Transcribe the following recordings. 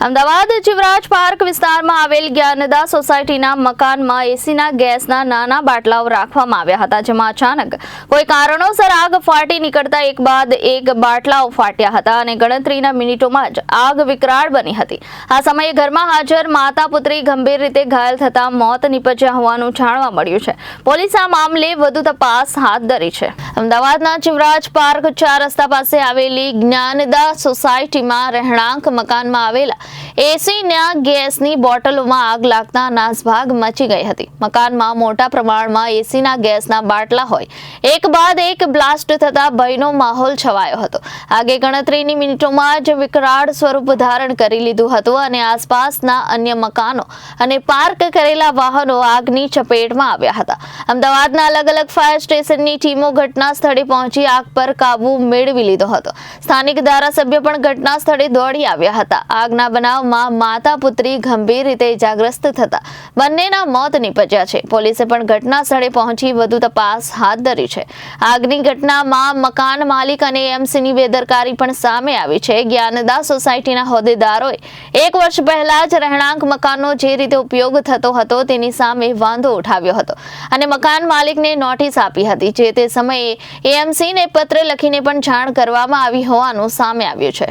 Ahmedabad Jivraj park વિસ્તારમાં આવેલ જ્ઞાનદા સોસાયટીના મકાનમાં એસીના ગેસના નાના બાટલાઓ રાખવામાં આવ્યા હતા, જેમાં અચાનક કોઈ કારણોસર આગ ફાટી નીકળતા એક બાદ એક બાટલાઓ ફાટ્યા હતા અને ગણતરીના મિનિટોમાં જ આગ વિકરાળ બની હતી. આ સમયે ઘરમાં હાજર માતા પુત્રી ગંભીર રીતે ઘાયલ થતા મોત નીપજ્યા હોવાનું જાણવા મળ્યું છે. પોલીસે આ મામલે વધુ તપાસ હાથ ધરી છે. અમદાવાદના જીવરાજ પાર્ક 4 રસ્તા પાસે આવેલી જ્ઞાનદા સોસાયટીમાં રહેણાંક મકાનમાં આવેલા એસીના ગેસની બોટલોમાં આગ લાગતા નાસભાગ મચી ગઈ હતી. મકાનમાં મોટા પ્રમાણમાં એસીના ગેસના બાટલા હોય એક બાદ એક બ્લાસ્ટ થતા ભયનો માહોલ છવાયો હતો. આગે ગણતરીની મિનિટોમાં જ વિકરાળ સ્વરૂપ ધારણ કરી લીધું હતું અને આસપાસના અન્ય મકાનો અને પાર્ક કરેલા વાહનો આગની ચપેટમાં આવ્યા હતા. અમદાવાદના અલગ-અલગ ફાયર સ્ટેશનની ટીમો ઘટના સ્થળે પહોંચી આગ પર કાબુ મેળવી લીધો હતો. સ્થાનિક ધારાસભ્ય પણ ઘટના સ્થળે દોડી આવ્યા હતા. આગના બનાવમાં માતા પુત્રી ગંભીર રીતે ઇજાગ્રસ્ત થતા બંનેના મોત નીપજ્યા છે. પોલીસે પણ ઘટના સ્થળે પહોંચી વધુ તપાસ હાથ ધરી છે. આગની ઘટનામાં મકાન માલિક અને એએમસીની બેદરકારી પણ સામે આવી છે. જ્ઞાનદા સોસાયટીના હોદ્દેદારોએ 1 વર્ષ પહેલા જ રહેણાંક મકાનનો જે રીતે ઉપયોગ થતો હતો તેની સામે વાંધો ઉઠાવ્યો હતો અને મકાન માલિકને નોટિસ આપી હતી. જે તે સમયે એએમસીને પત્ર લખીને પણ જાણ કરવામાં આવી હોવાનું સામે આવ્યું છે.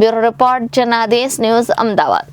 Bureau report Janadesh news Ahmedabad.